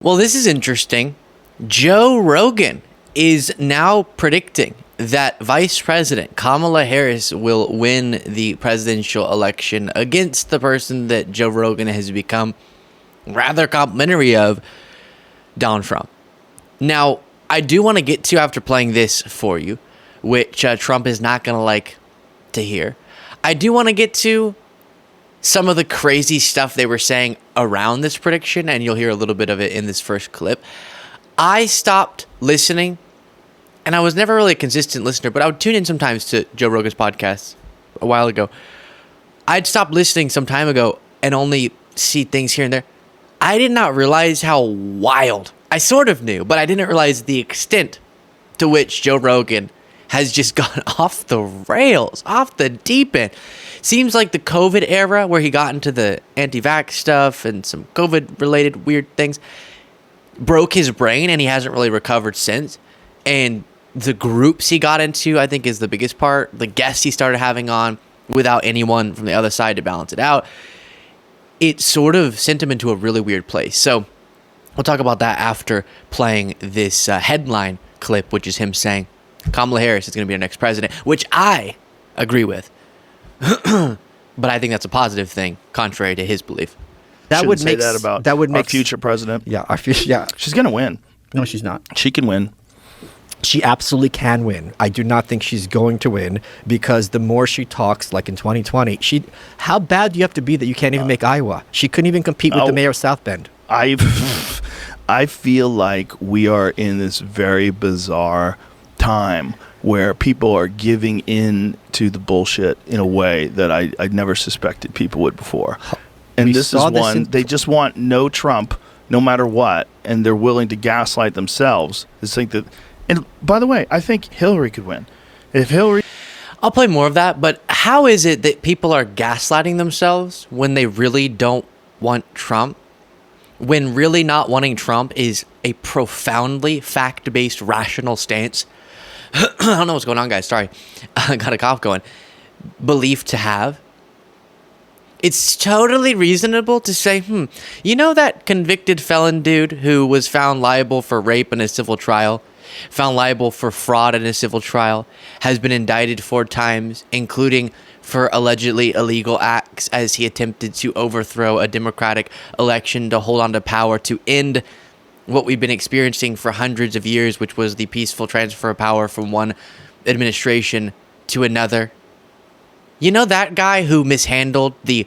Well, this is interesting. Joe Rogan is now predicting that Vice President Kamala Harris will win the presidential election against the person that Joe Rogan has become rather complimentary of, Donald Trump. Now, I do want to get to, after playing this for you, which Trump is not going to like to hear, I do want to get to some of the crazy stuff they were saying around this prediction, and you'll hear a little bit of it in this first clip. I stopped listening, and I was never really a consistent listener, but I would tune in sometimes to Joe Rogan's podcast a while ago. I'd stopped listening some time ago and only see things here and there. I did not realize how wild, I sort of knew, but I didn't realize the extent to which Joe Rogan has just gone off the rails, off the deep end. Seems like the COVID era, where he got into the anti-vax stuff and some COVID-related weird things, broke his brain, and he hasn't really recovered since. And the groups he got into, I think, is the biggest part. The guests he started having on without anyone from the other side to balance it out. It sort of sent him into a really weird place. So we'll talk about that after playing this headline clip, which is him saying Kamala Harris is going to be our next president, which I agree with. But I think that's a positive thing, contrary to his belief. That would make that about our future president. Yeah, our future. Yeah, she's gonna win. No, she's not. She can win. She absolutely can win. I do not think she's going to win, because the more she talks, like in 2020, how bad do you have to be that you can't even make Iowa? She couldn't even compete with the mayor of South Bend. I feel like we are in this very bizarre time where people are giving in to the bullshit in a way that I never suspected people would before. And this is one, they just want no Trump, no matter what, and they're willing to gaslight themselves. It's like that. And by the way, I think Hillary could win. If Hillary... I'll play more of that, but how is it that people are gaslighting themselves when they really don't want Trump? When really not wanting Trump is a profoundly fact-based, rational stance. I don't know what's going on, guys. Sorry. I got a cough going. Belief to have. It's totally reasonable to say, you know that convicted felon dude who was found liable for rape in a civil trial, found liable for fraud in a civil trial, has been indicted 4 times, including for allegedly illegal acts as he attempted to overthrow a democratic election to hold on to power to end what we've been experiencing for hundreds of years, which was the peaceful transfer of power from one administration to another. You know that guy who mishandled the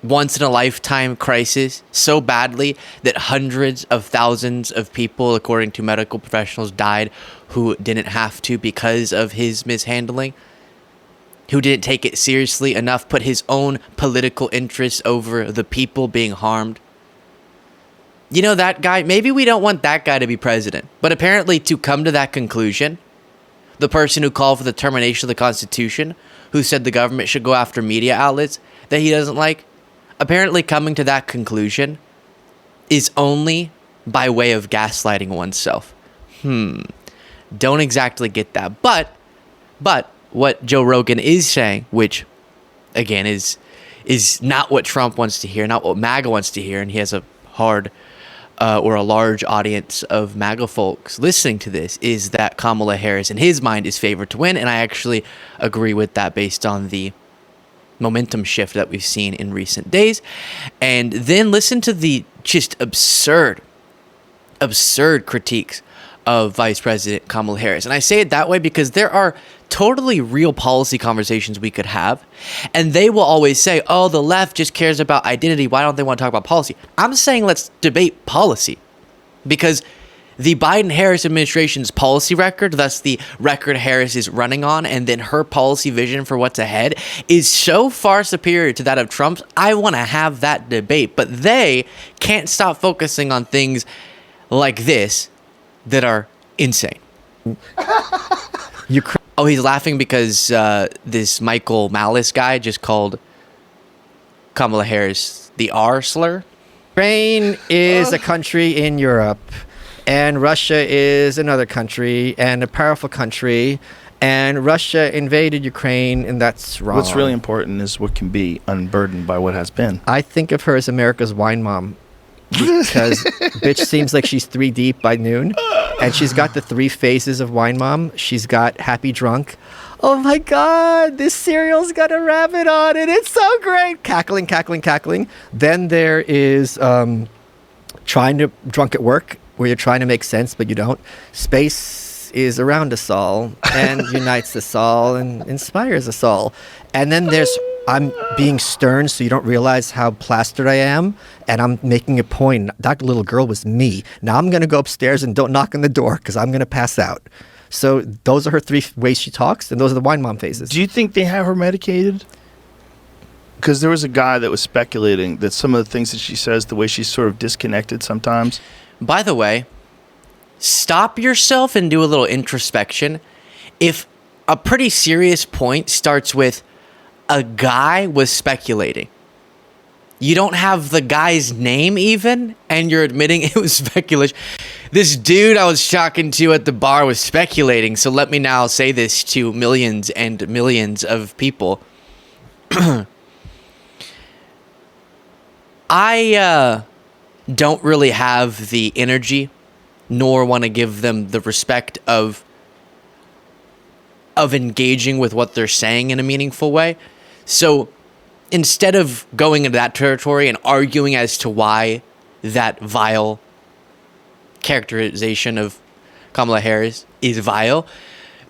once-in-a-lifetime crisis so badly that hundreds of thousands of people, according to medical professionals, died who didn't have to because of his mishandling? Who didn't take it seriously enough, put his own political interests over the people being harmed? You know that guy? Maybe we don't want that guy to be president. But apparently, to come to that conclusion, the person who called for the termination of the Constitution, who said the government should go after media outlets that he doesn't like, apparently coming to that conclusion is only by way of gaslighting oneself. Don't exactly get that. But what Joe Rogan is saying, which, again, is not what Trump wants to hear, not what MAGA wants to hear, and he has a hard... or a large audience of MAGA folks listening to this, is that Kamala Harris, in his mind, is favored to win. And I actually agree with that based on the momentum shift that we've seen in recent days. And then listen to the just absurd critiques of Vice President Kamala Harris. And I say it that way because there are totally real policy conversations we could have. And they will always say, oh, the left just cares about identity. Why don't they want to talk about policy? I'm saying let's debate policy. Because the Biden-Harris administration's policy record, thus the record Harris is running on, and then her policy vision for what's ahead, is so far superior to that of Trump's. I want to have that debate. But they can't stop focusing on things like this that are insane. Oh, he's laughing because this Michael Malice guy just called Kamala Harris the R slur. Ukraine is a country in Europe, and Russia is another country, and a powerful country, and Russia invaded Ukraine, and that's wrong. What's really important is what can be unburdened by what has been. I think of her as America's wine mom. because bitch seems like she's 3 deep by noon, and she's got the 3 phases of wine mom. She's got happy drunk. Oh my God, this cereal's got a rabbit on it. It's so great. Cackling, cackling, cackling. Then there is trying to drunk at work, where you're trying to make sense, but you don't. Space is around us all and unites us all and inspires us all. And then there's I'm being stern so you don't realize how plastered I am, and I'm making a point. That little girl was me. Now I'm going to go upstairs and don't knock on the door because I'm going to pass out. So those are her 3 ways she talks, and those are the wine mom phases. Do you think they have her medicated? Because there was a guy that was speculating that some of the things that she says, the way she's sort of disconnected sometimes. By the way, stop yourself and do a little introspection. If a pretty serious point starts with a guy was speculating, you don't have the guy's name even, and you're admitting it was speculation. This dude I was talking to at the bar was speculating, so let me now say this to millions and millions of people. I don't really have the energy, nor want to give them the respect of engaging with what they're saying in a meaningful way. So instead of going into that territory and arguing as to why that vile characterization of Kamala Harris is vile,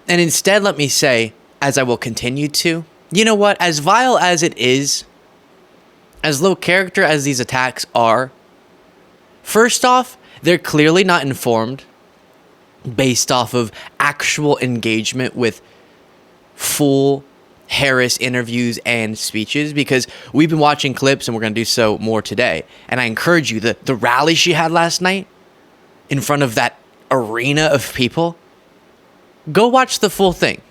and instead let me say, as I will continue to, you know what, as vile as it is, as low character as these attacks are, first off, they're clearly not informed based off of actual engagement with full Harris interviews and speeches, because we've been watching clips and we're going to do so more today. And I encourage you, the rally she had last night in front of that arena of people, go watch the full thing.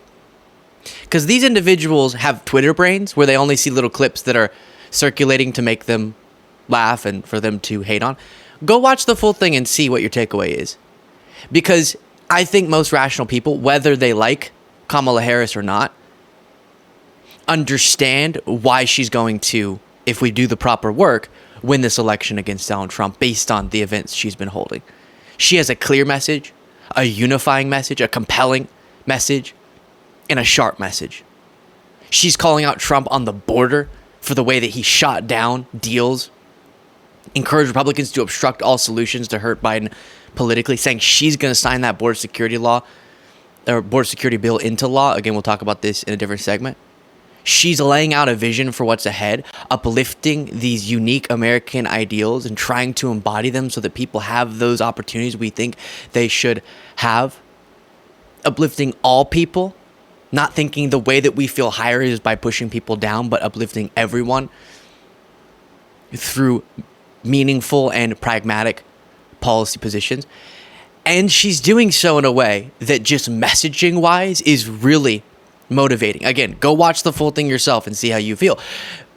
Because these individuals have Twitter brains where they only see little clips that are circulating to make them laugh and for them to hate on. Go watch the full thing and see what your takeaway is. Because I think most rational people, whether they like Kamala Harris or not, understand why she's going to, if we do the proper work, win this election against Donald Trump based on the events she's been holding. She has a clear message, a unifying message, a compelling message, and a sharp message. She's calling out Trump on the border for the way that he shot down deals, encouraged Republicans to obstruct all solutions to hurt Biden politically, saying she's going to sign that border security law or border security bill into law. Again, we'll talk about this in a different segment. She's laying out a vision for what's ahead, uplifting these unique American ideals and trying to embody them so that people have those opportunities we think they should have. Uplifting all people, not thinking the way that we feel higher is by pushing people down, but uplifting everyone through meaningful and pragmatic policy positions. And she's doing so in a way that just messaging-wise is really motivating. Again, go watch the full thing yourself and see how you feel,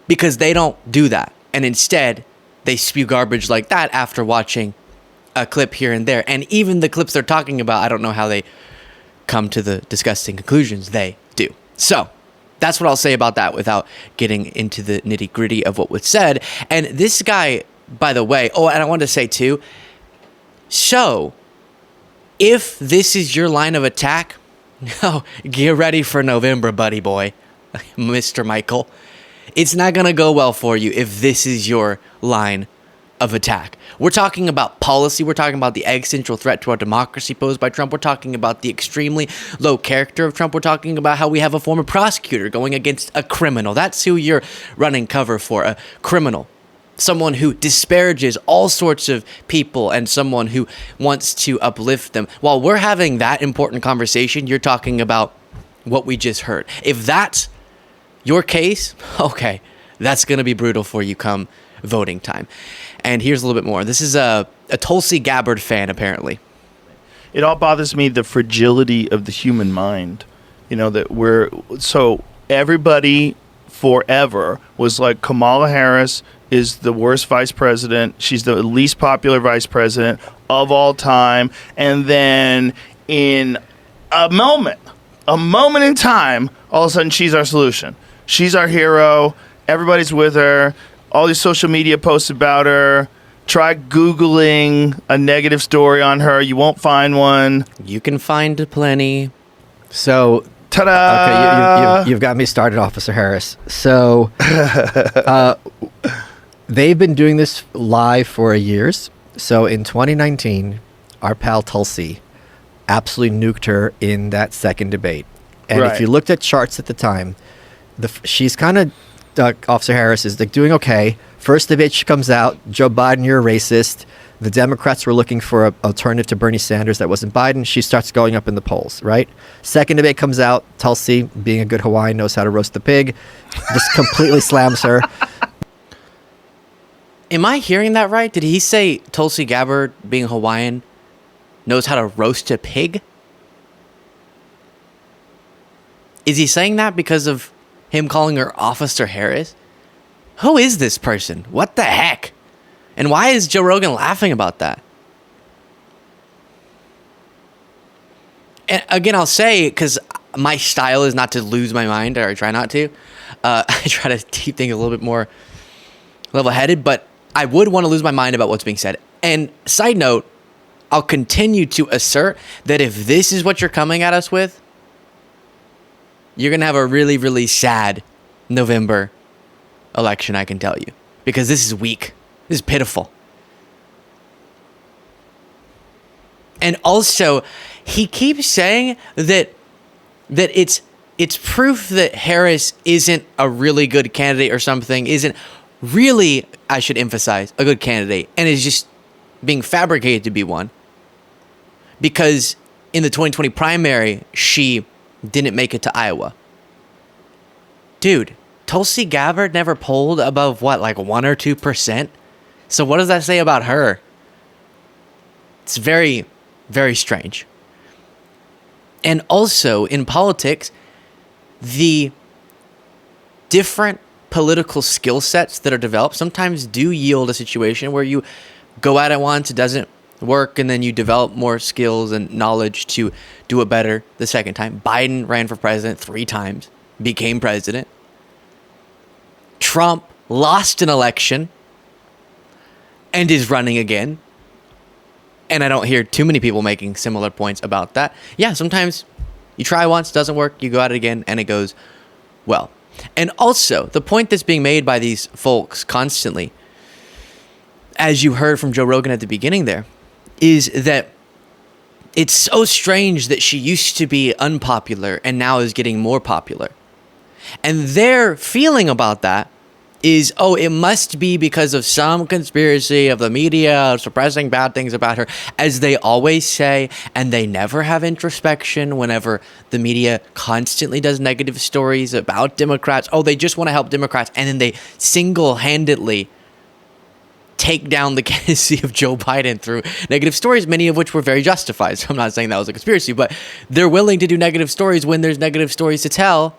because they don't do that. And instead, they spew garbage like that after watching a clip here and there. And even the clips they're talking about, I don't know how they come to the disgusting conclusions they do. So that's what I'll say about that without getting into the nitty gritty of what was said. And this guy, by the way, oh, and I wanted to say too, so if this is your line of attack, no, get ready for November, buddy boy, Mr. Michael. It's not going to go well for you if this is your line of attack. We're talking about policy. We're talking about the existential threat to our democracy posed by Trump. We're talking about the extremely low character of Trump. We're talking about how we have a former prosecutor going against a criminal. That's who you're running cover for, a criminal. Someone who disparages all sorts of people and someone who wants to uplift them. While we're having that important conversation, you're talking about what we just heard. If that's your case, okay, that's going to be brutal for you come voting time. And here's a little bit more. This is a Tulsi Gabbard fan, apparently. It all bothers me, the fragility of the human mind. You know, that so everybody forever was like, Kamala Harris is the worst vice president. She's the least popular vice president of all time. And then in a moment in time, all of a sudden she's our solution. She's our hero. Everybody's with her. All these social media posts about her. Try Googling a negative story on her. You won't find one. You can find plenty. So, Ta-da! okay, you've got me started, Officer Harris. So, they've been doing this live for years. So, in 2019, our pal Tulsi absolutely nuked her in that second debate. And Right. if you looked at charts at the time, she's kind of, Officer Harris is like doing okay. First debate, she comes out, Joe Biden, you're a racist. The Democrats were looking for an alternative to Bernie Sanders that wasn't Biden. She starts going up in the polls, right? Second debate comes out, Tulsi, being a good Hawaiian, knows how to roast the pig, just completely slams her. Am I hearing that right? Did he say Tulsi Gabbard, being Hawaiian, knows how to roast a pig? Is he saying that because of him calling her Officer Harris? Who is this person? What the heck? And why is Joe Rogan laughing about that? And again, I'll say, because my style is not to lose my mind, or I try not to. I try to keep things a little bit more level-headed, but I would want to lose my mind about what's being said. And side note, I'll continue to assert that if this is what you're coming at us with, you're going to have a really, really sad November election, I can tell you. Because this is weak. This is pitiful. And also, he keeps saying that it's proof that Harris isn't a really good candidate or something, isn't really, I should emphasize, a good candidate, and is just being fabricated to be one. Because in the 2020 primary, she didn't make it to Iowa. Dude, Tulsi Gabbard never polled above, what, like 1 or 2%? So what does that say about her? It's very, very strange. And also, in politics, the different political skill sets that are developed sometimes do yield a situation where you go at it once, it doesn't work, and then you develop more skills and knowledge to do it better the second time. Biden ran for president 3 times, became president. Trump lost an election and is running again. And I don't hear too many people making similar points about that. Yeah, sometimes you try once, doesn't work, you go at it again, and it goes well. And also, the point that's being made by these folks constantly, as you heard from Joe Rogan at the beginning there, is that it's so strange that she used to be unpopular and now is getting more popular. And their feeling about that is, oh, it must be because of some conspiracy of the media suppressing bad things about her, as they always say, and they never have introspection whenever the media constantly does negative stories about Democrats. Oh, they just want to help Democrats, and then they single-handedly take down the candidacy of Joe Biden through negative stories, many of which were very justified. So I'm not saying that was a conspiracy, but they're willing to do negative stories when there's negative stories to tell.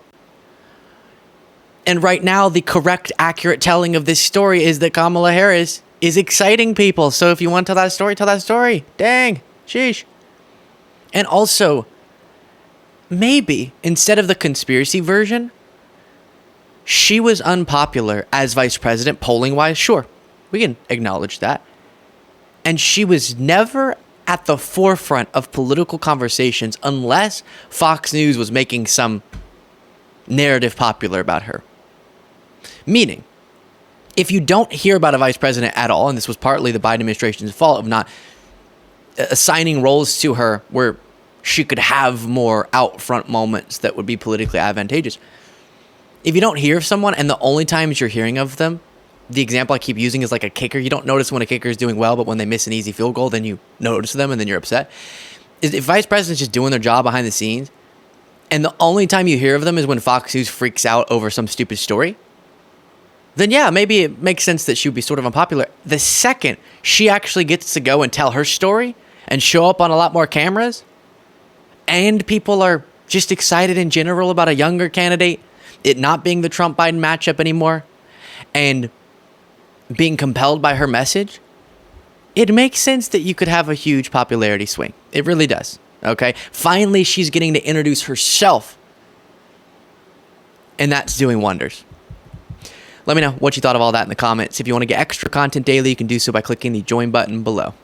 And right now, the correct, accurate telling of this story is that Kamala Harris is exciting people. So if you want to tell that story, tell that story. Dang. Sheesh. And also, maybe instead of the conspiracy version, she was unpopular as vice president, polling-wise. Sure, we can acknowledge that. And she was never at the forefront of political conversations unless Fox News was making some narrative popular about her. Meaning, if you don't hear about a vice president at all, and this was partly the Biden administration's fault of not assigning roles to her where she could have more out front moments that would be politically advantageous. If you don't hear of someone and the only times you're hearing of them, the example I keep using is like a kicker. You don't notice when a kicker is doing well, but when they miss an easy field goal, then you notice them and then you're upset. If vice presidents just doing their job behind the scenes, and the only time you hear of them is when Fox News freaks out over some stupid story, then yeah, maybe it makes sense that she would be sort of unpopular. The second she actually gets to go and tell her story and show up on a lot more cameras, and people are just excited in general about a younger candidate, it not being the Trump-Biden matchup anymore, and being compelled by her message, it makes sense that you could have a huge popularity swing. It really does. Okay? Finally, she's getting to introduce herself, and that's doing wonders. Let me know what you thought of all that in the comments. If you want to get extra content daily, you can do so by clicking the join button below.